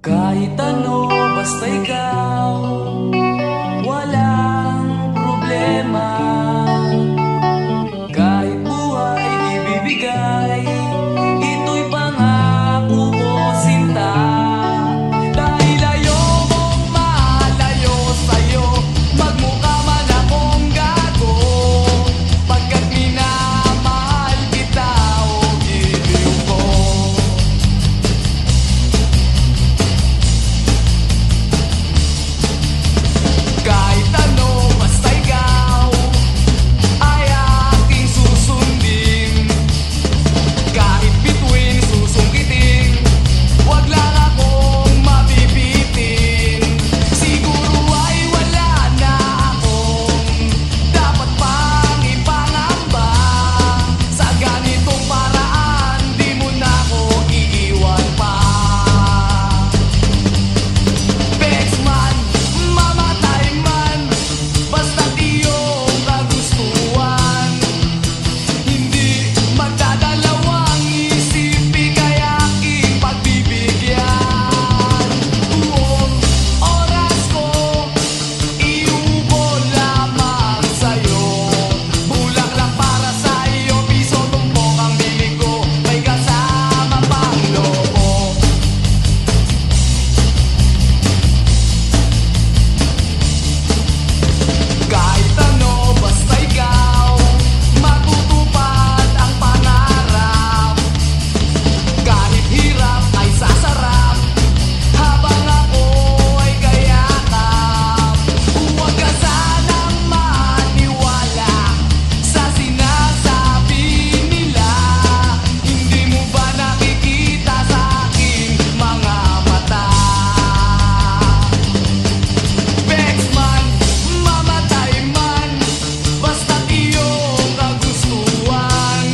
Kahit ano, basta ikaw, walang problema. Kahit buhay ibibigay, ito'y pangako ko, sinta. Dahil ayokong malayo sa'yo, magmukha man akong gago, pagkat minamahal kita o giliw ko. Kahit ano, basta ikaw ay aking susundin. Kahit bituin, susungkitin, wag lang akong mabibitin. Siguro ay wala na akong dapat pang ipangamba. Sa ganitong paraan, di mo na ako iiwan pa. Bexman, mamatay man, basta't iyong kagustuhan. Hindi magdadalawang isip, ika'y aking pagbibigyan. Buong oras ko, iubo lamang sa'yo. Bulaklak para sa iyo, piso tumpok ang bibig ko, may kasama pang lobo. Kahit ano, basta ikaw, matutupad ang pangarap. Kahit hirap ay sasarap, habang ako ay kayakap. Huwag ka sanang maniwala sa sinasabi nila. Hindi mo ba nakikita sa aking mga mata? Bexman, mamatay man, basta't iyong kagustuhan.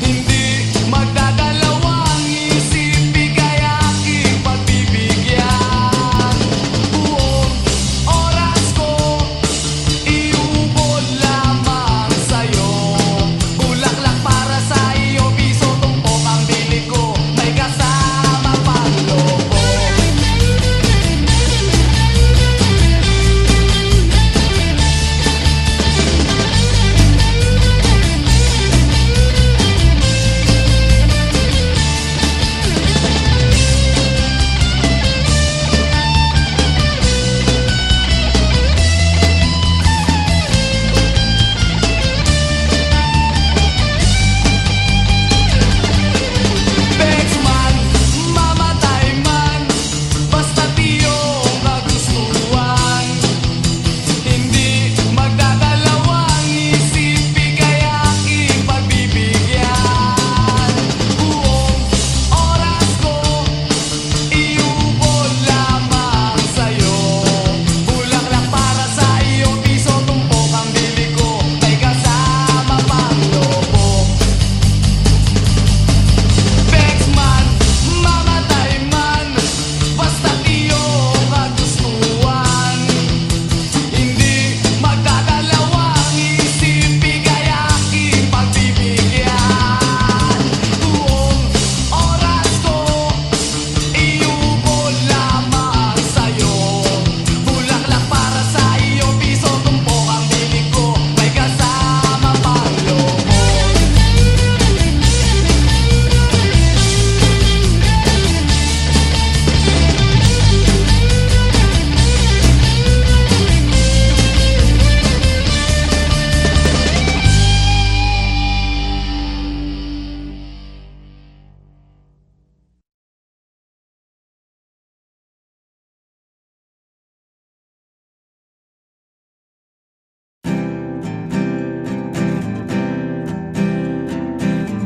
Hindi magdadalawang isip, ika'y aking pagbibigyan. Buong oras ko, iubo lamang sa'yo. Bulaklak para sa iyo, piso tumpok ang bili ko, may kasama pang lobo. Bexman, mamatay man, basta't iyong kagustuhan. Hindi magdadalawang isip, ika'y aking pagbibigyan. Buong oras ko, iubo lamang sa'yo. Bulaklak para sa iyo, piso tumpok ang bili ko, may kasama pang lobo. Bexman, mamatay man, basta't iyong kagustuhan. Hindi magdadalawang isip, ika'y aking pagbibigyan. Buong oras ko, iubo lamang sa'yo. Bulaklak para sa iyo, piso tumpok ang bili ko, may kasama pang lobo.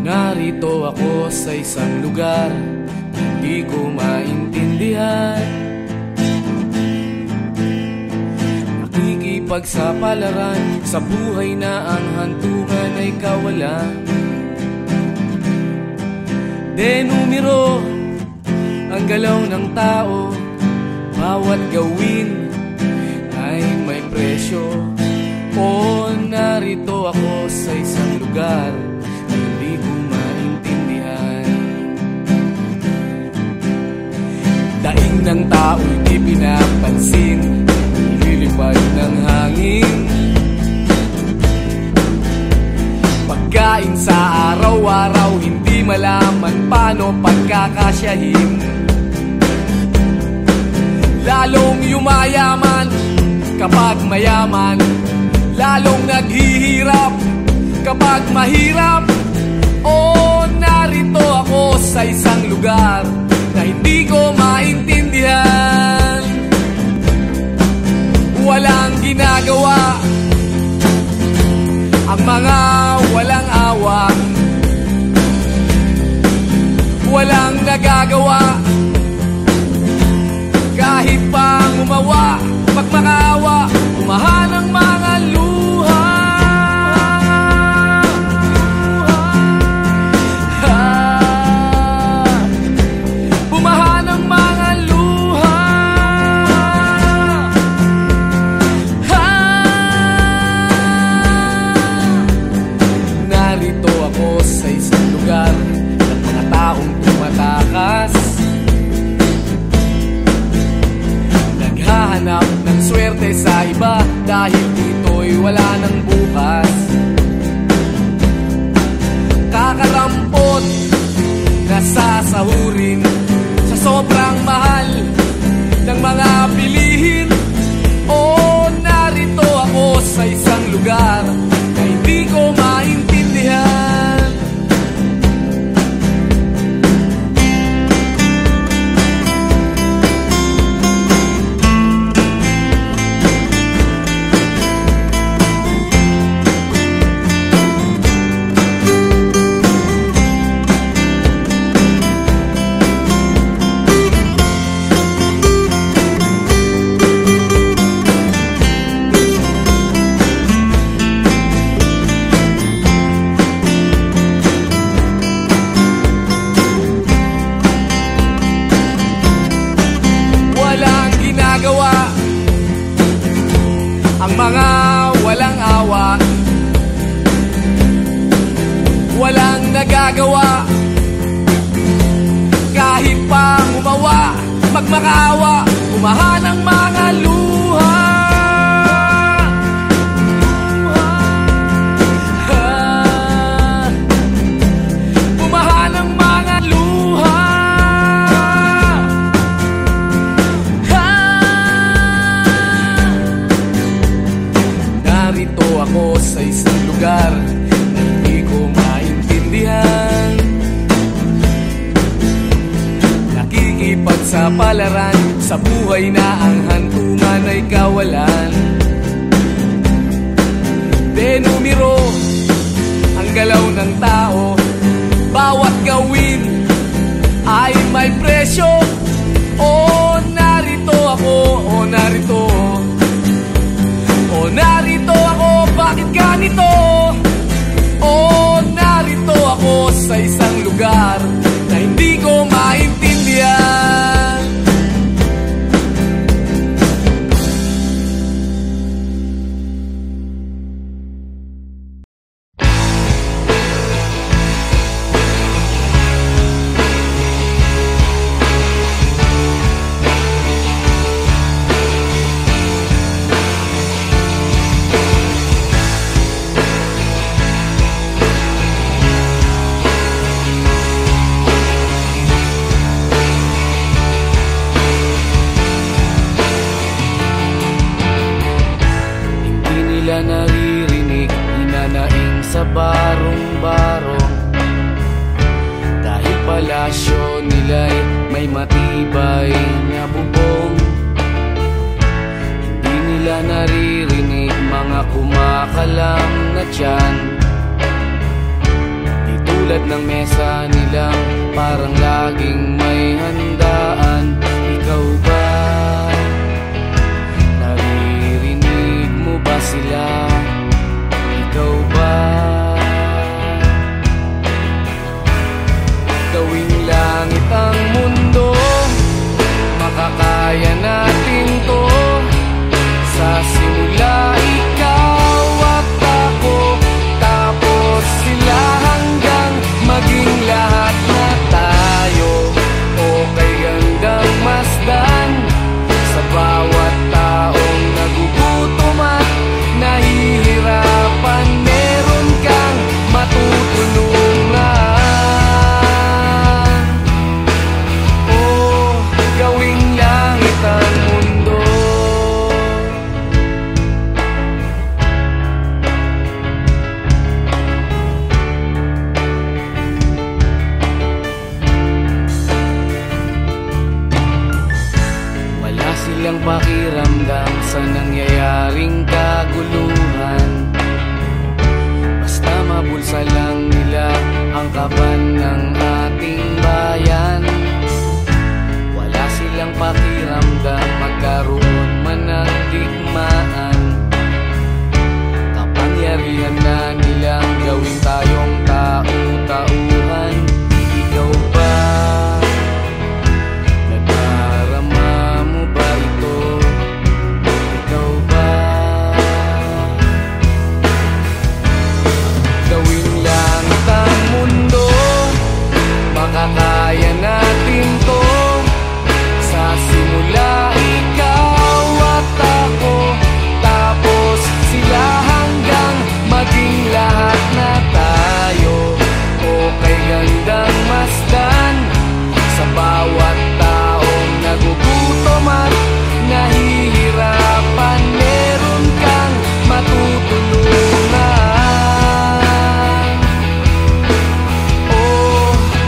Narito ako sa isang lugar, hindi ko maintindihan. Nakikipagsapalaran sa buhay na ang hantungan ay kawalan. Denumero ang galaw ng tao, bawat gawin ay may presyo. O narito ako sa isang lugar, hindi ko maintindihan. ng tao'y di pinapansin, nililipad ng hangin. Pagkain sa araw-araw, hindi malaman paano pagkakasyahin. Lalong yumayaman kapag mayaman, lalong naghihirap kapag mahirap. Oh, narito ako sa isang lugar na hindi ko maintindihan. Walang ginagawa ang mga walang awa, walang nagagawa kahit pang umawa. Pag makaawa, umahan ang mga luha. Bumahan ang mga luha. Narito ako sa isang lugar ng mga taong tumatakas, naghahanap ng swerte sa iba dahil dito'y wala ng bukas. Kakarampot na sasahurin sa sobrang mahal ng mga bilihin. Oh, narito ako sa isang lugar na hindi ko maintindihan. Ang mga walang awa, walang nagagawa kahit pang umawa. Pag makaawa, umahan ang mga luha. Umahan ang mga luha. Narito ako sa isang lugar na hindi ko maintindihan. Nakikipagsapalaran sa buhay na ang hantungan ay kawalan. Denumero ang galaw ng tao, bawat gawin ay may presyo. Oh, narito ako, oh, narito. Oh, narito ako, bakit ganito? Oh, narito ako sa isang lugar na hindi ko maintindihan. Naririnig, hinanaing sa barong-barong, dahil palasyo nila'y may matibay na bubong. Hindi nila naririnig mga kumakalam na tiyan, di tulad ng mesa nilang parang laging may handaan. Ikaw ba? Ba sila? Ikaw ba? Gawing langit ang mundo, makakaya natin to. Sa simula ikaw at ako, tapos sila hanggang maging lahat na tayo. Okay hanggang masdan. laban ng ating bayan. Wala silang pakiramdam magkaroon man ng digmaan. Kapangyarihan na nilang gawin tayong tau-tauhan. Ikaw ba? Nadarama mo ba ito? Ikaw ba? Gawin langit ang mundo, makakaya natin to. Sa simula ikaw at ako, tapos sila hanggang maging lahat na tayo. O kay gandang masdan sa bawat taong nagugutom at nahihirapan, meron kang matutulungan. O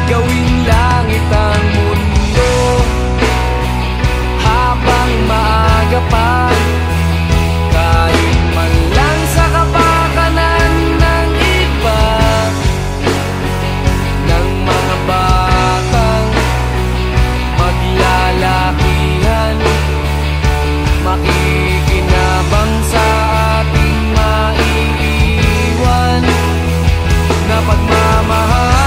gawing langit ang mundo habang maaga pa. Kahit man lang sa kapakanan ng iba, ng mga batang maglalakihan, makikinabang sa ating maiiwan na pagmamahalan.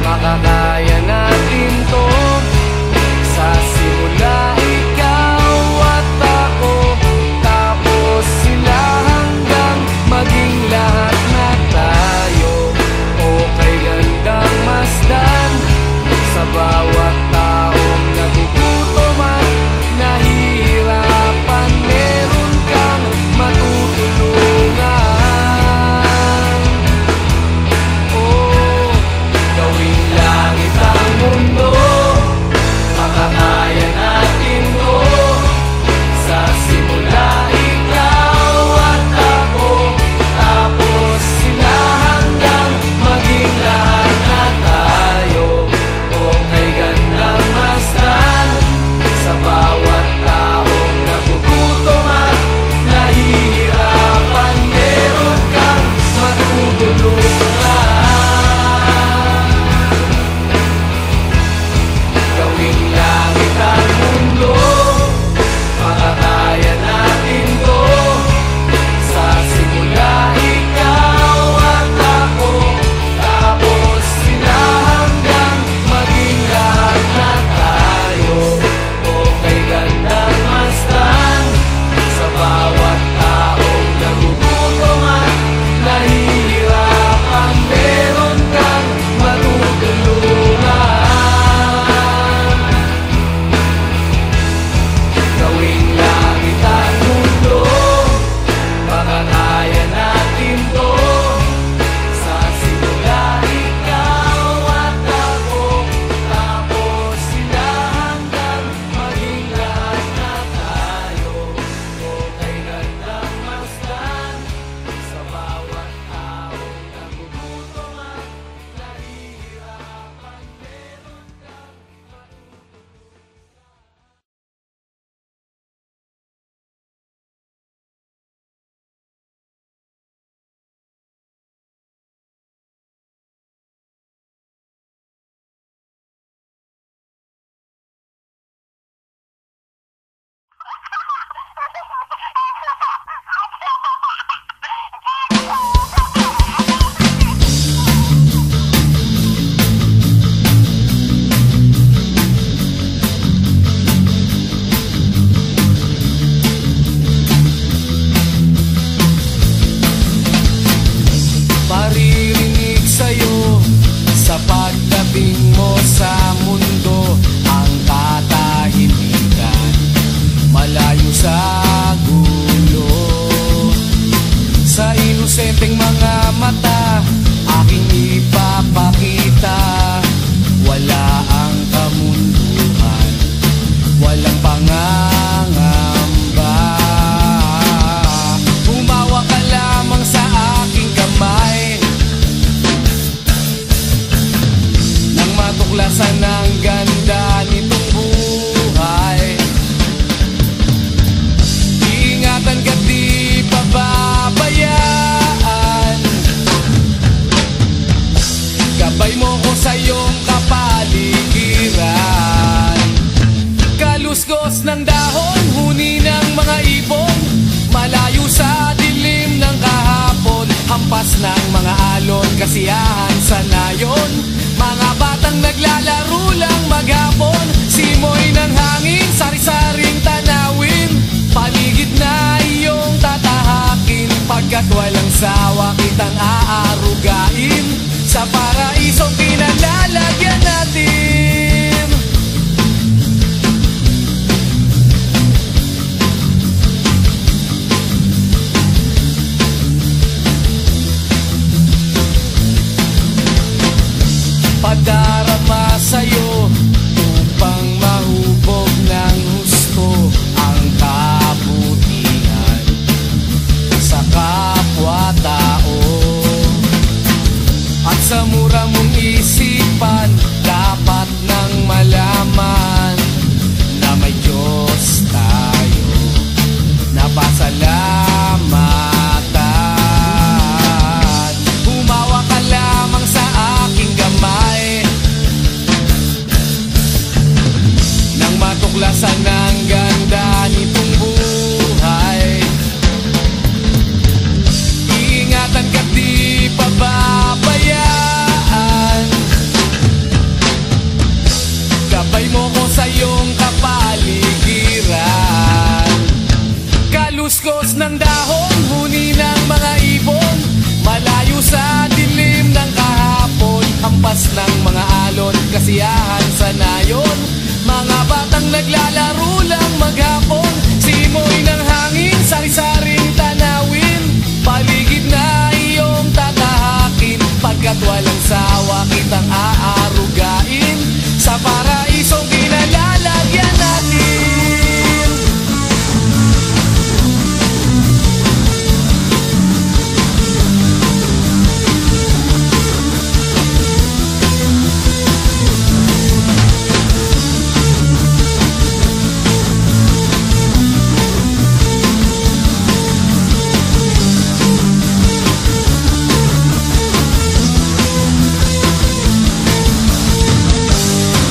Makakaya natin to. Sa simula ikaw at ako, tapos sila hanggang maging lahat na tayo. O kay gandang masdan sa bawat taong nagugutom at nahihirapan, meron kang matutulungan. Oh, gawing langit matuklasan ang ganda nitong buhay. Ingatan ka't di pababayaan. Gabay mo ko sa iyong kapaligiran. Kaluskos ng dahon, huni ng mga ibon, malayo sa dilim ng kahapon. Hampas ng mga alon, kasiyahan sa nayon. Mga batang naglalaro lang maghapon. Simoy ng hangin, sari-saring tanawin. Paligid na iyong tatahakin. Pagkat walang sawa kitang aarugain. Sa paraisong pinalalagyan natin. Padarama sa'yo upang mahubog ng husto ang kabutihan sa kapwa-tao. At sa mura mong isipan, dapat nang malaman na may Diyos tayo na pasalamatan. Humawa ka lamang sa aking gamay nang matuklasan ang ganda nitong buhay. Iingatan ka't di pababayaan. Gabay mo ko sa iyong kapaligiran. Kaluskos ng dahon, huni ng mga ibon, malayo sa dilim ng kahapon. Hampas ng mga alon, kasiyahan sa nayon. Mga batang naglalaro lang maghapon. Simoy ng hangin, sari-saring tanawin. Paligid na iyong tatahakin. Pagkat walang sawa kitang aarugain. Sa paraisong pinalalagyan natin.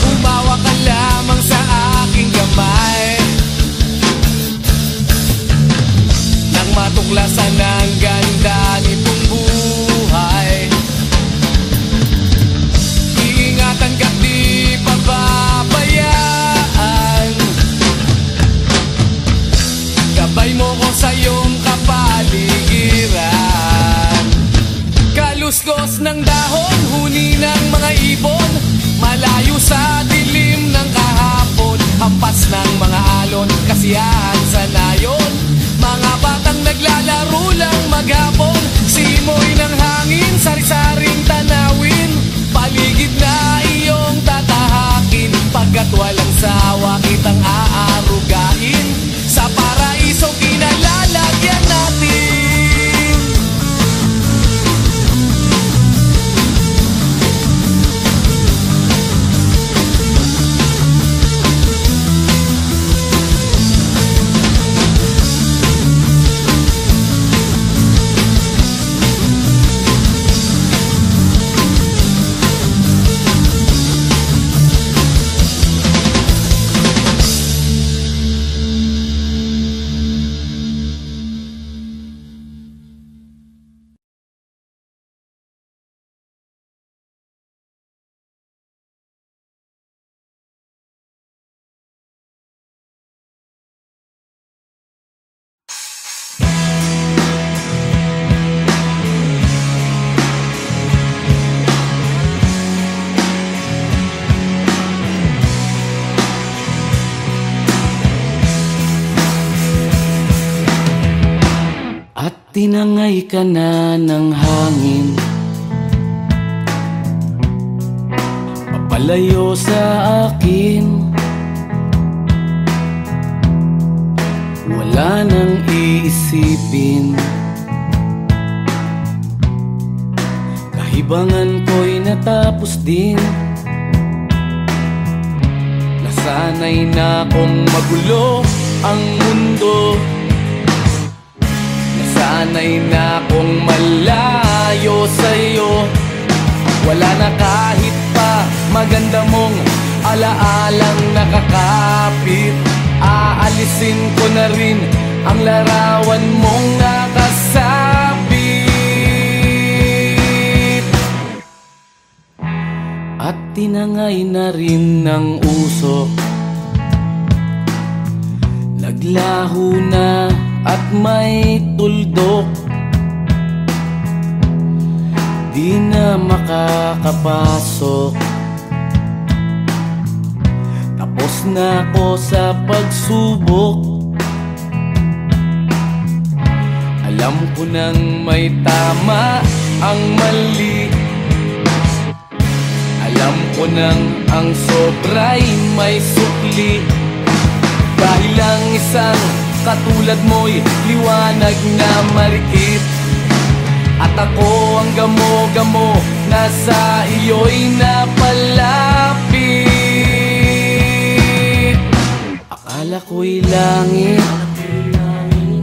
Umawa ka lamang sa aking gamay nang matuklasan ang ganda nitong buhay. Iingatan ka't di pababayaan. Gabay mo ko sa iyong kapaligiran. Kaluskos ng dahon, huni ng mga ibon, malayo sa dilim ng kahapon. Hampas ng mga alon, kasiyahan sa nayon. Mga batang naglalaro lang maghapon. Simoy ng hangin, sari-saring tanawin. Paligid na iyong tatahakin. Pagkat walang sawa kitang aarugain. Sa paraisong pinalalagyan natin. Tinangay ka na ng hangin, papalayo sa akin. Wala nang iisipin, kahibangan ko'y natapos din. Nasanay na kong magulo ang mundo, nasanay na kong malayo sa'yo. Wala na kahit pa maganda mong alaalang nakakapit. Aalisin ko na rin ang larawan mong nakasabit. At tinangay na rin ng usok, naglaho na at may tuldok. Di na makakapasok, tapos na ako sa pagsubok. Alam ko nang may tama ang mali, alam ko nang ang sobra'y may sukli. Dahil lang isang katulad mo'y liwanag na marikit, at ako ang gamo-gamo na sa iyo'y napalapit. Akala ko'y langit,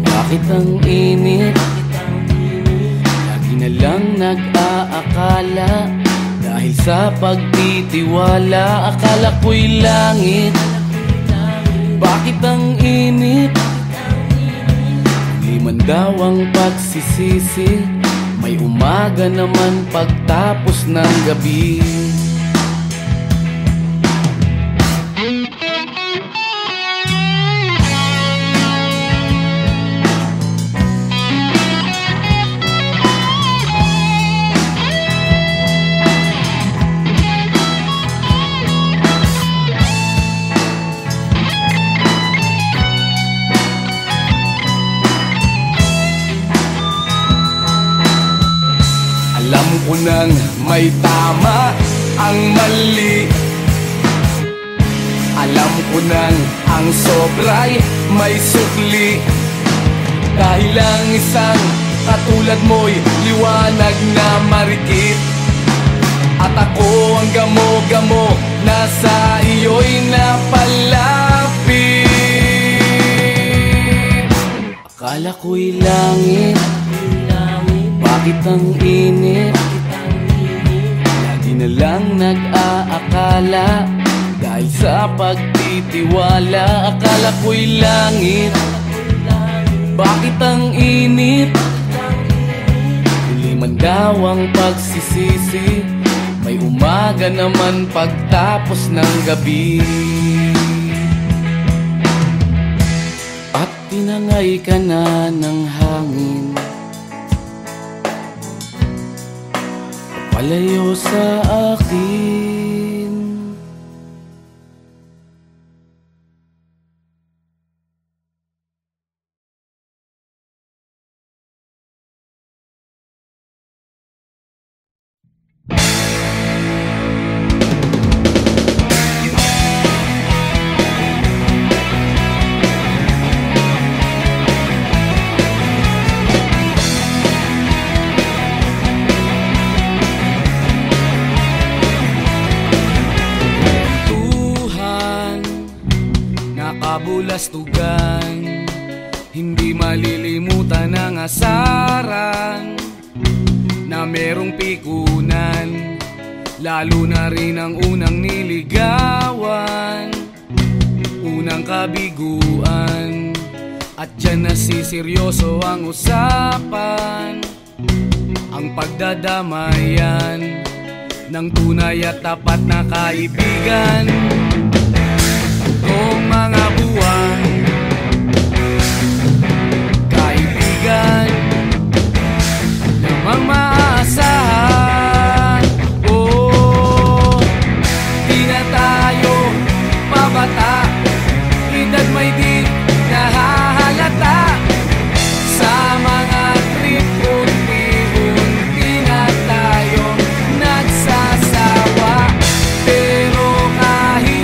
bakit ang init? Lagi na lang nag-aakala, dahil sa pagtitiwala. Akala ko'y langit, bakit ang init? Di man daw ang pagsisisi, may umaga naman pagtapos ng gabi. Alam ko nang may tama ang mali, alam ko nang ang sobra'y may sukli. Dahil lang isang katulad mo'y liwanag na marikit, at ako ang gamo-gamo na sa iyo'y napalapit. Akala ko'y langit, bakit ang init? Lagi na lang nag-aakala, dahil sa pagtitiwala. Akala ko'y langit, bakit ang init? Huli man daw ang pagsisisi, may umaga naman pagtapos ng gabi. At tinangay ka na ng hangin, palayo sa akin. Kabulastugan, hindi malilimutan ang asaran na merong pikunan, lalo na rin ang unang niligawan, unang kabiguan. At dyan nasiseryoso ang usapan, ang pagdadamayan ng tunay at tapat na kaibigan. Noong mga buwan, kaibigan namang maaasahan. Oh, di na tayo pabata, edad may di nahahalata. Sa mga trip, unti-unti na tayong nagsasawa. Pero kahit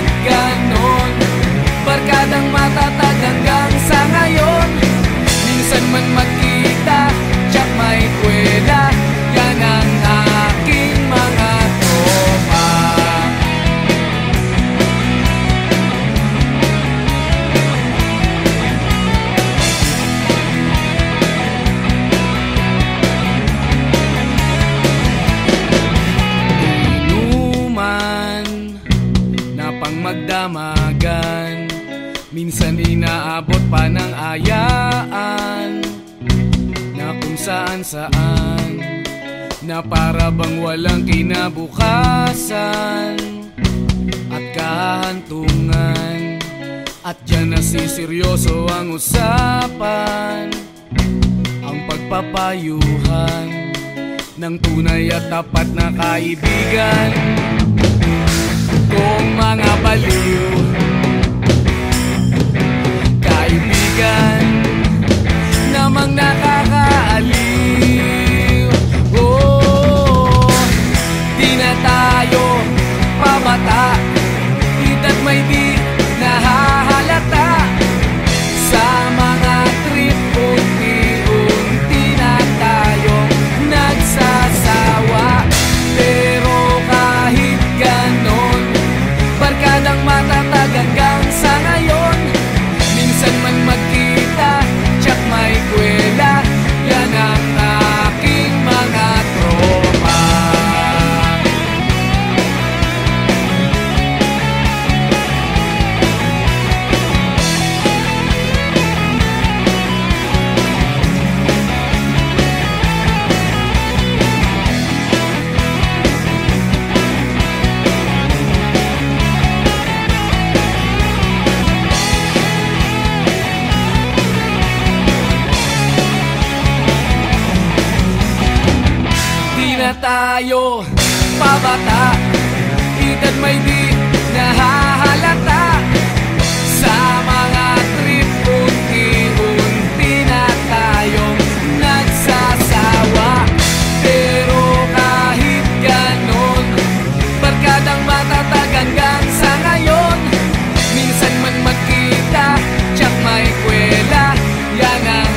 damagan. Minsan inaabot pa ng ayaan na kung saan-saan, na para bang walang kinabukasan at kahantungan. At dyan nasiseryoso ang usapan, ang pagpapayuhan ng tunay at tapat na kaibigan. Kung mga baliw kaibigan namang nakakaaliw, oh, di na tayo pabata, hita't may di nahahalata. Sa mga trip unti-unti na tayong nagsasawa. Pero kahit ganon, barkadang matatag hanggang sa ngayon. Minsan man magkita, tsak may kwela, yan ang aking mga tropa. Tayo pabata, hita't may di nahahalata. Sa mga trip unti-unti na tayong nagsasawa. Pero kahit ganon, barkadang matatag hanggang sa ngayon. Minsan man magkita, tsak may kwela, yan ang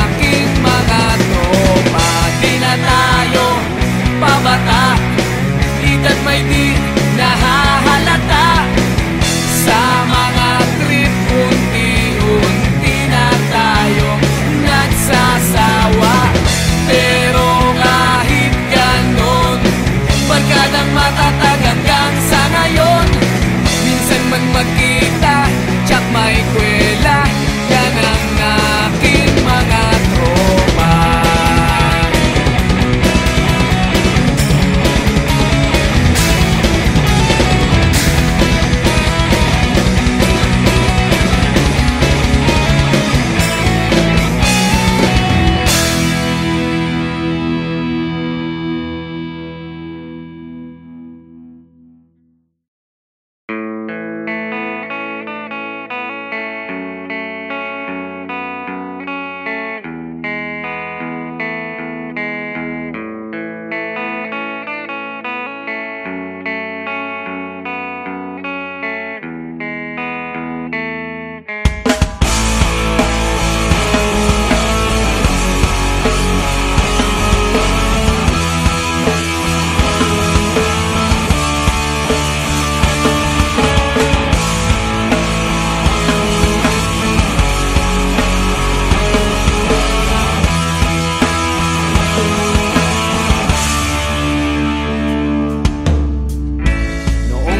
aking mga tropa. Di na tayo pabata, hita't may di nahahalata. Sa mga trip unti-unti na tayong nagsasawa. Pero kahit ganon, barkadang matatag hanggang sa ngayon. Minsan man magkita, tsak may kwela, yan ang aking mga tropa.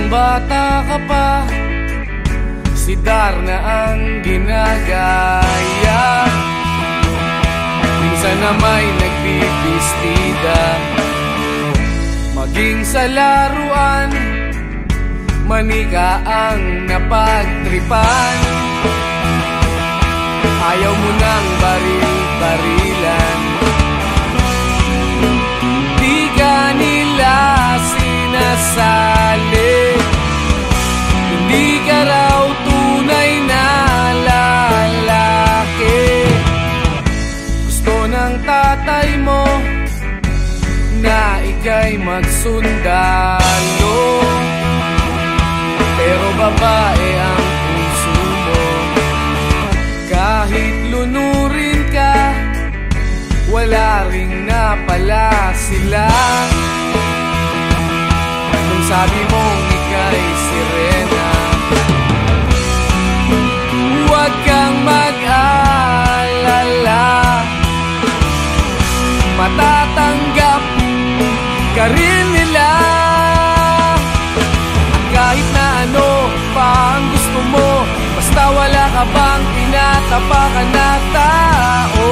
Bata ka pa, si Darna ang ginagaya. Minsan na may nagbibistida, maging sa laruan, manika ang napagtripan. Ayaw mo nang baril-barilan, di ka nila sinasali. Hindi ka raw tunay na lalaki. Gusto ng tatay mo na ika'y magsundalo, pero babae ang puso mo. Kahit lunurin ka, wala ring napala sila. Nung sabi mong ika'y sirena, huwag kang mag-alala, matatanggap ka rin nila. kahit na ano pa ang gusto mo, basta wala ka bang tinatapakan na tao,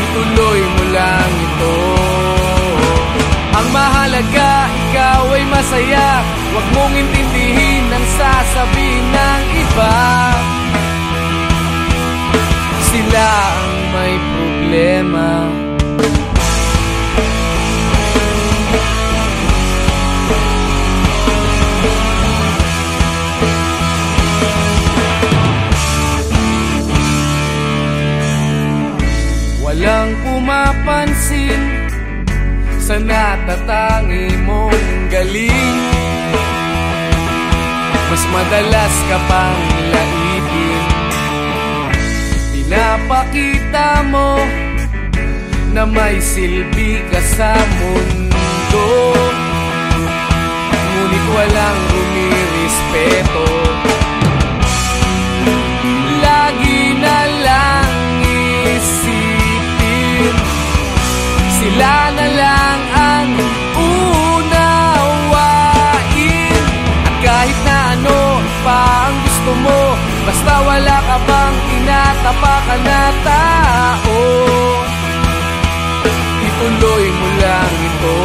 ituloy mo lang ito. Ang mahalaga, ikaw ay masaya, huwag mong intindihin ang sasabihin ng iba. Sila ang may problema. Walang pumapansin sa natatangi mong galing. Mas madalas ka pang laipin. Pinapakita mo na may silbi ka sa mundo, ngunit walang rumirespeto. Lagi na lang isipin, sila na lang ang unawain. At kahit na ano pa ang gusto mo, basta wala ka bang tinatapakan na tao, ituloy mo lang ito.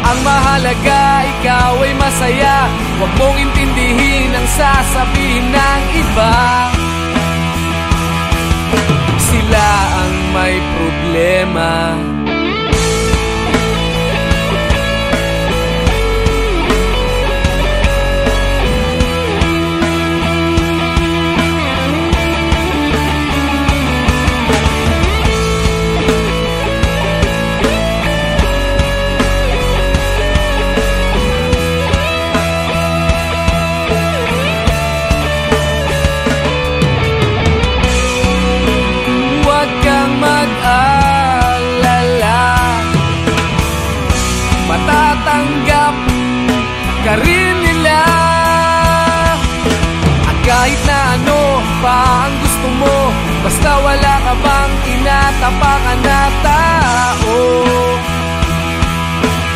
Ang mahalaga, ikaw ay masaya, huwag mong intindihin ang sasabihin ng iba. Sila ang may problema. Matatanggap ka rin nila. At kahit na ano pa ang gusto mo, basta wala ka bang tinatapakan na tao,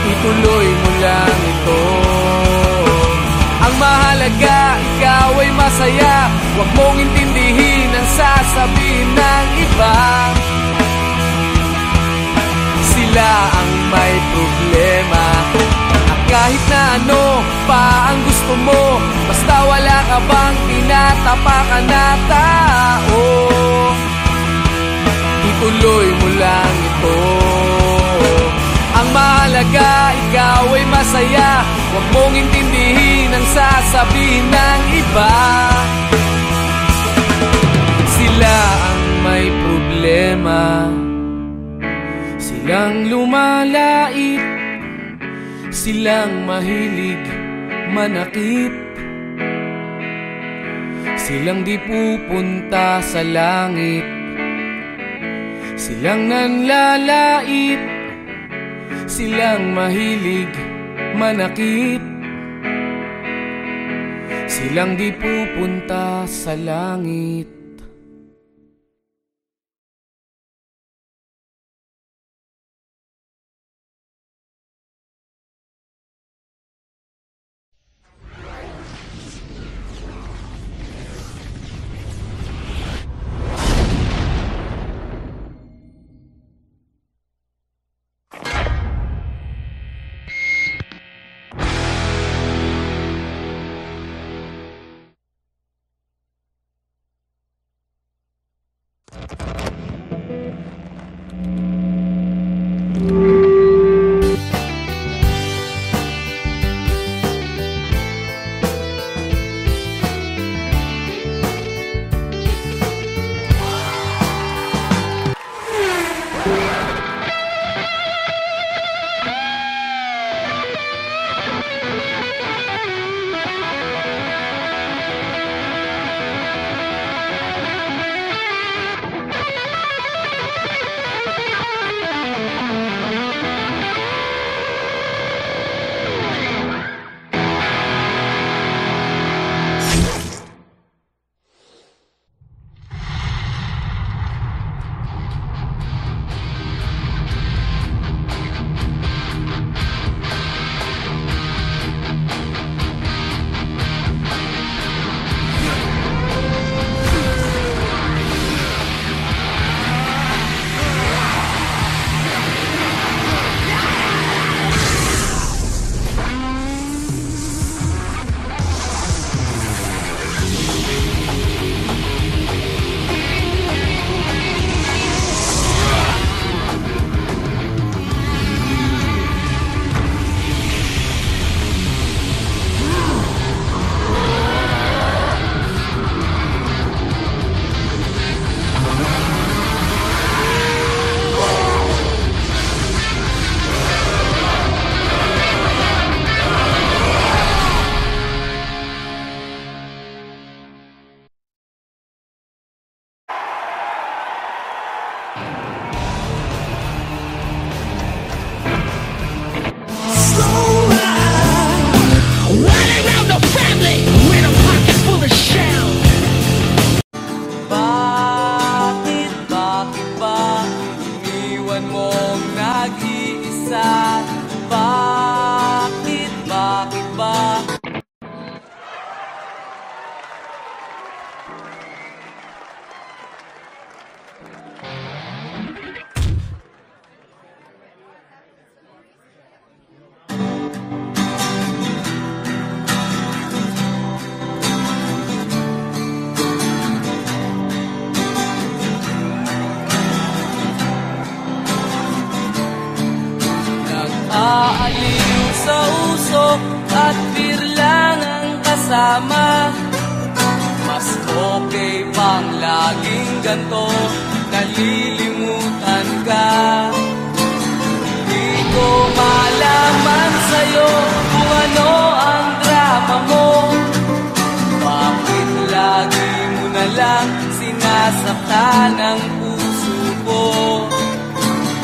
ituloy mo lang ito. Ang mahalaga, ikaw ay masaya, huwag mong intindihin ang sasabihin ng iba. Sila ang may problema. At kahit na ano pa ang gusto mo, basta wala ka bang tinatapakan na tao, ituloy mo lang ito. Ang mahalaga, ikaw ay masaya, huwag mong intindihin ang sasabihin ng iba. Sila ang may problema. Silang lumalait, silang mahilig manakit, silang di pupunta sa langit, silang nanlalait, silang mahilig manakit, silang di pupunta sa langit. at beer lang ang kasama. Mas okay pang laging ganto, nalilimutan ka. Di ko malaman sa'yo kung ano ang drama mo. Bakit lagi mo na lang sinasaktan ang puso ko?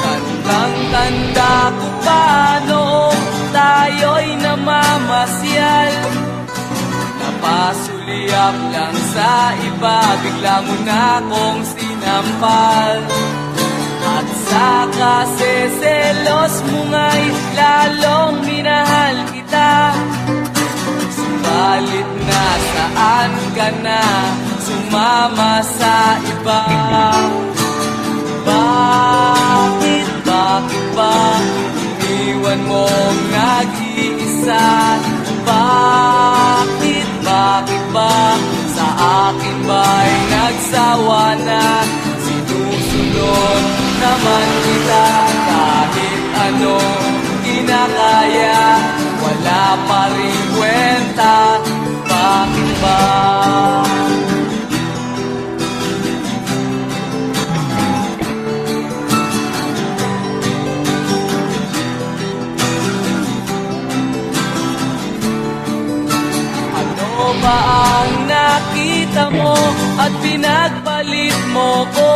Tandang-tanda ko pa noong tayo'y namamasyal. Napasulyap lang sa iba, bigla mo na akong sinampal. At sa kaseselos mo nga'y lalong minahal kita. Subalit nasaan ka na, sumama sa iba. Bakit ba iniwan mong nag-iisa? Bakit ba sa akin ba'y nagsawa na? Sinusunod naman kita kahit anong kinakaya, wala pa rin kwenta. Bakit ba? Ano ba ang nakita mo at pinagpalit mo ko?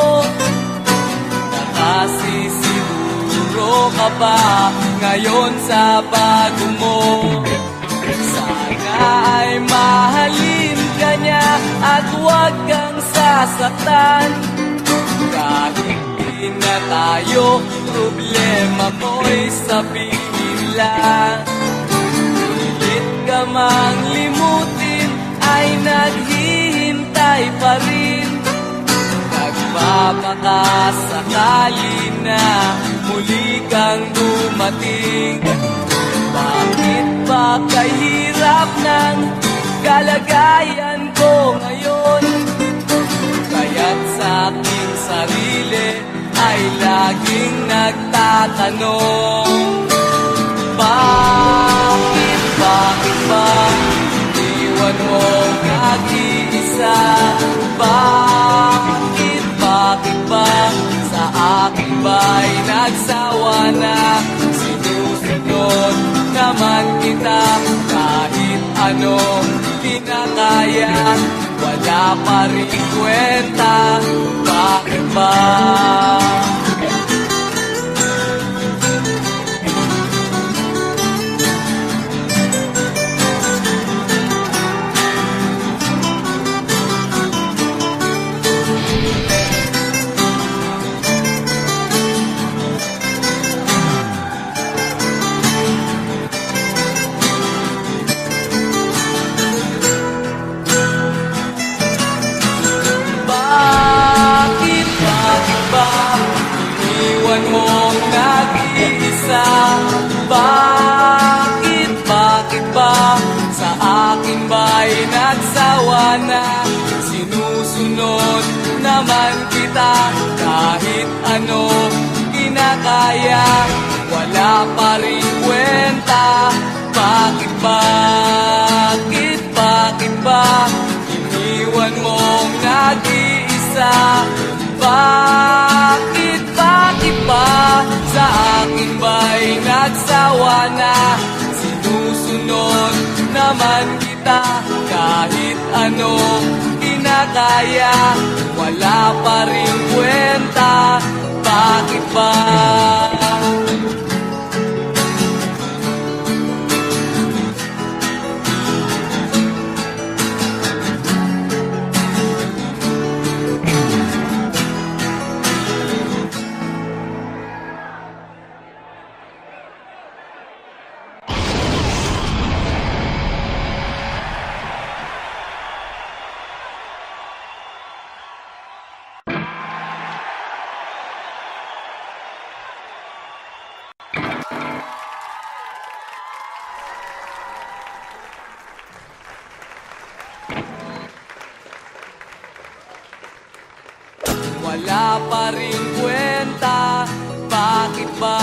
Nakasisiguro ka ba ngayon sa bago mo? Sana ay mahalin ka niya at huwag kang sasaktan. Kahit di na tayo, problema mo'y sabihin lang. Pilit ka mang limutin ay naghihintay pa rin. Nagpapakasakali na muli kang dumating. Bakit ba kahirap ng kalagayan ko ngayon? Kaya't sa aking sarili ay laging nagtatanong. Bakit ba iwan mo nag-iisa? Bakit ba sa akin ba'y nagsawa na? Sinusunod naman kita kahit anong kinakaya, wala pa rin kwenta. Bakit ba? Iniwan mong nag-iisa? Bakit ba sa akin ba'y nagsawa na? Sinusunod naman kita kahit ano kinakaya, wala pa rin kwenta. Bakit ba iniwan mong nag-iisa? Bakit ba sa akin ba'y nagsawa na? Sinusunod naman kita kahit anong kinakaya, wala pa rin kwenta. Bakit ba? Wala pa rin kwenta. Bakit ba?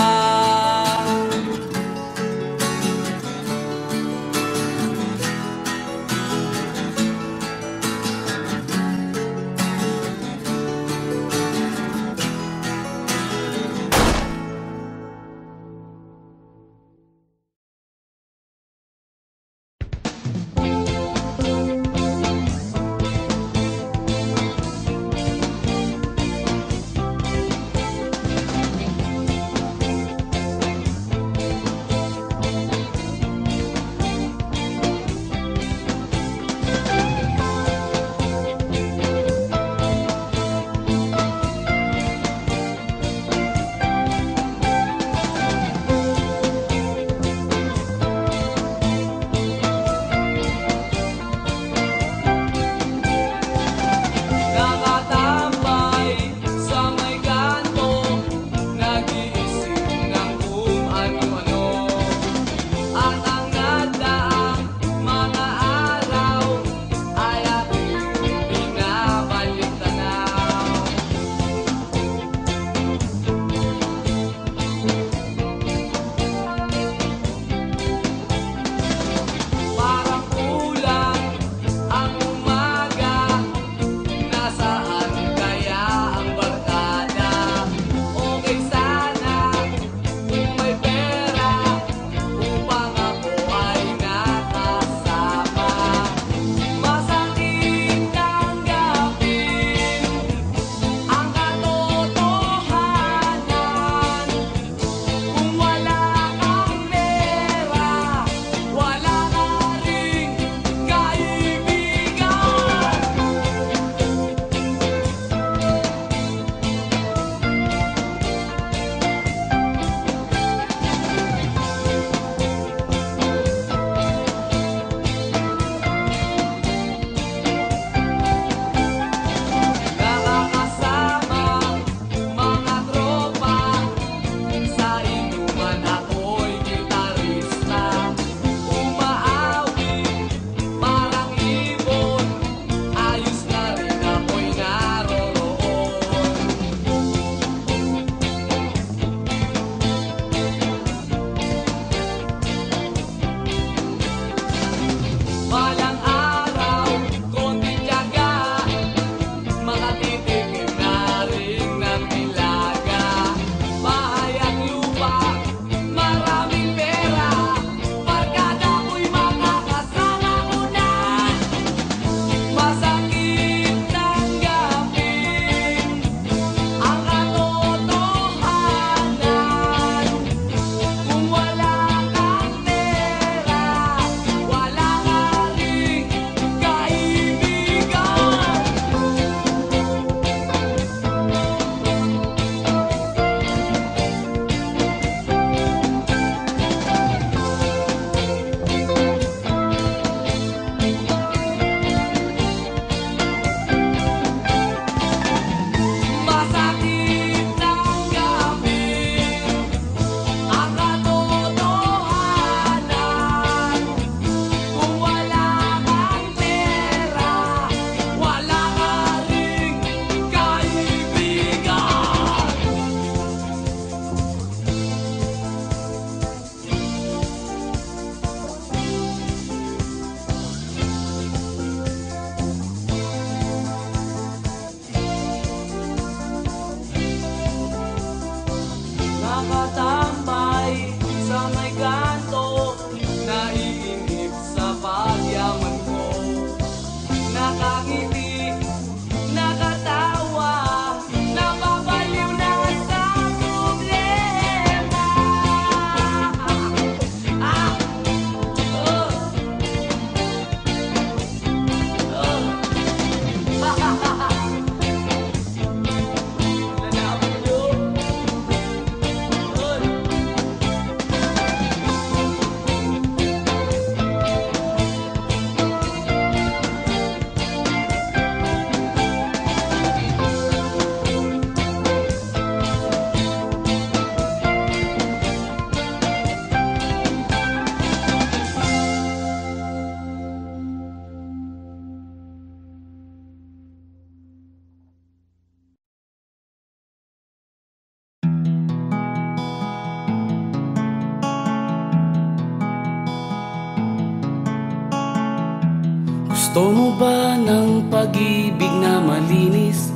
Gusto mo ba ng pag-ibig na malinis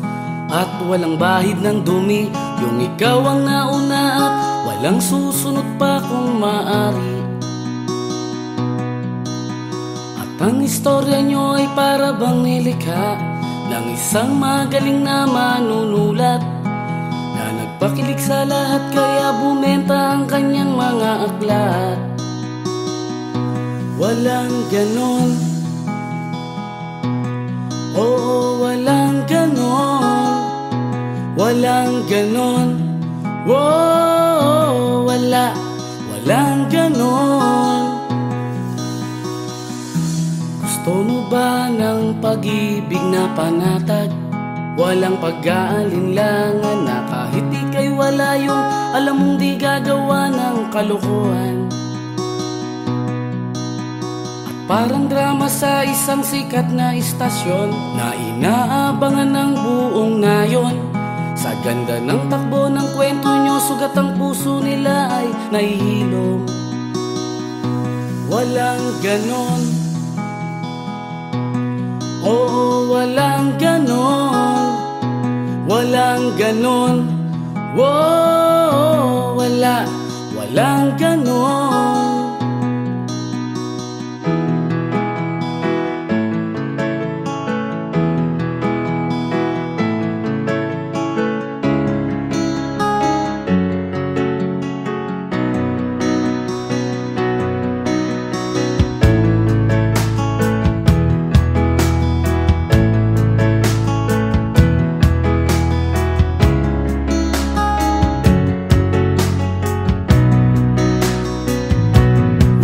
at walang bahid ng dumi? Yung ikaw ang nauna at walang susunod pa kung maaari. At ang istorya nyo ay para bang nilikha ng isang magaling na manunulat na nagpakilig sa lahat kaya bumenta ang kanyang mga aklat. Walang ganon, oo, walang ganon, walang ganon, wow, walang ganon. Gusto mo ba ng pag-ibig na panatag? Walang pag-aalinlangan na kahit ika'y wala yung alam mong di gagawa ng kalokohan. Parang drama sa isang sikat na istasyon na inaabangan ng buong nayon. Sa ganda ng takbo ng kwento nyo, sugat ang puso nila ay nahihilom. Walang ganon, oo, walang ganon, walang ganon, wow, walang ganon.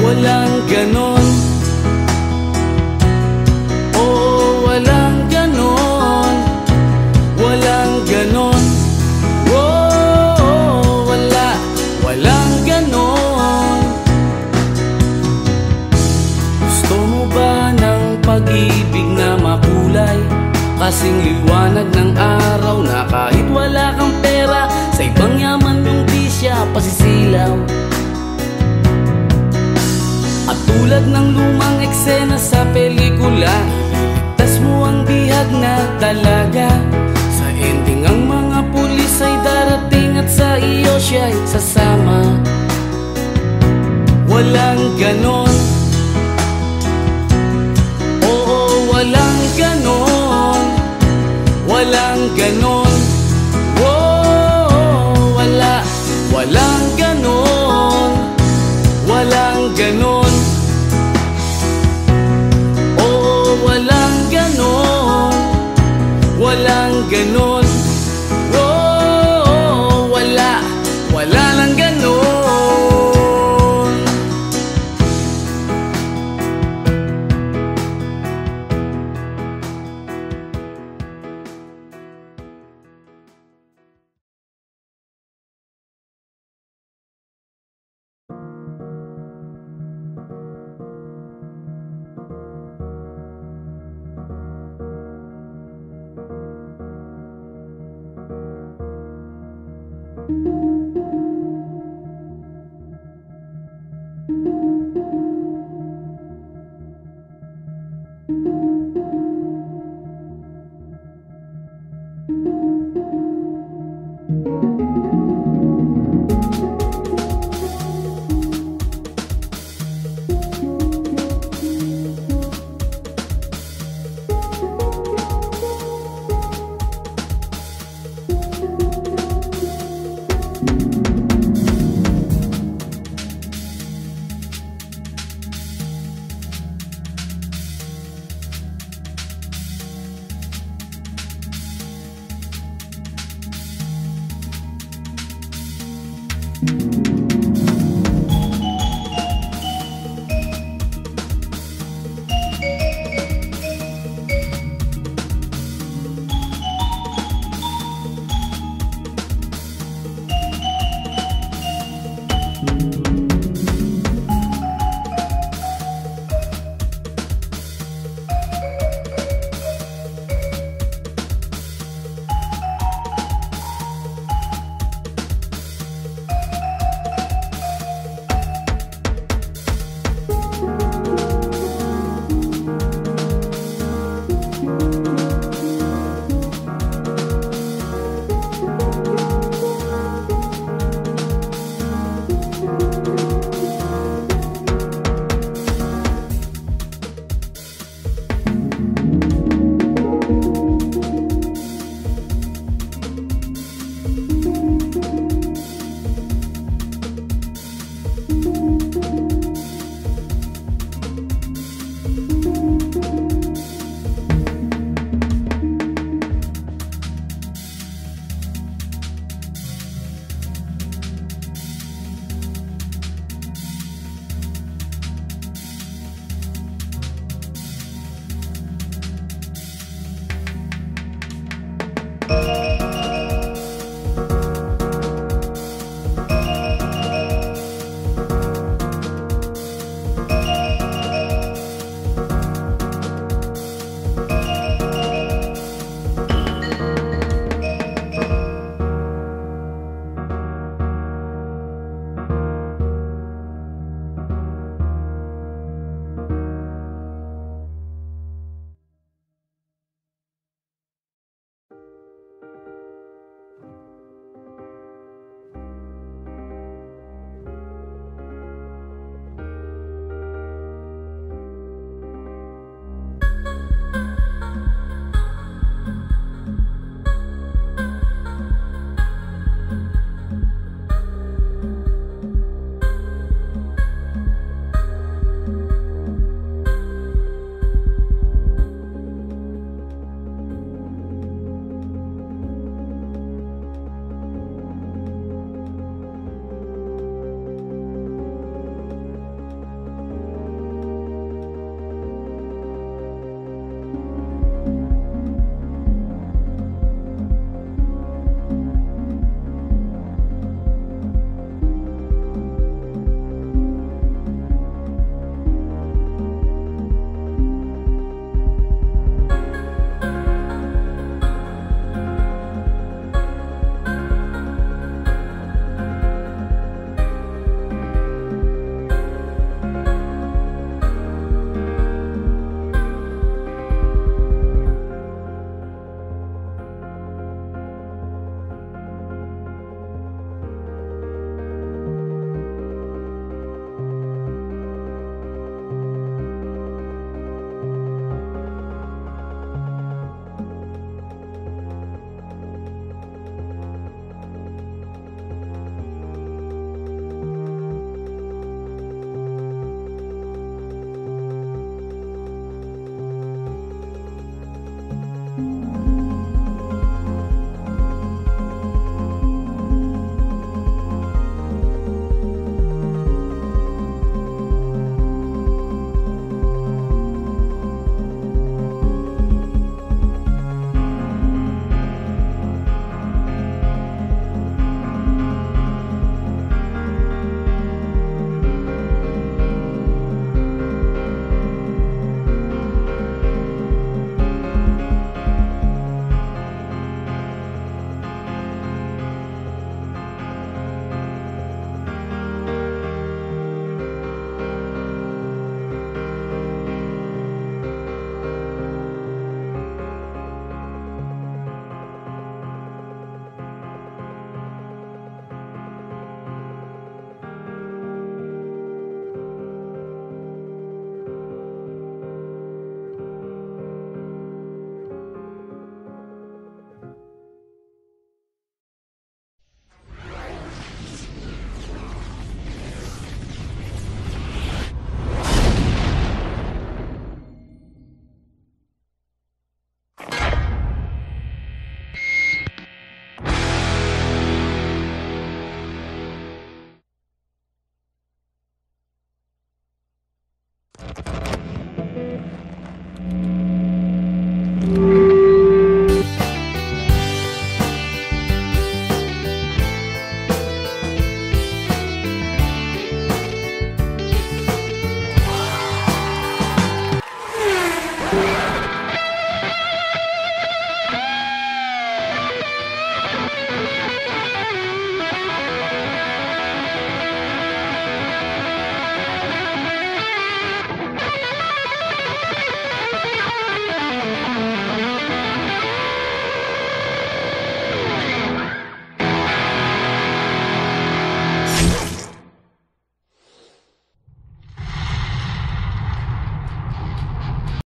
Walang ganon, oo, walang ganon, walang ganon, oh, walang ganon. Gusto mo ba ng pag-ibig na makulay? Kasing liwanag ng araw na kahit wala kang pera, sa ibang yaman yung di siya pasisilaw. At tulad ng lumang eksena sa pelikula, iligtas mo ang bihag na dalaga. Sa ending ang mga pulis ay darating at sa iyo siya'y sasama. Walang ganon, oo, walang ganon, walang ganon, oh, walang ganon, walang ganon, oo, walang ganon, walang ganon.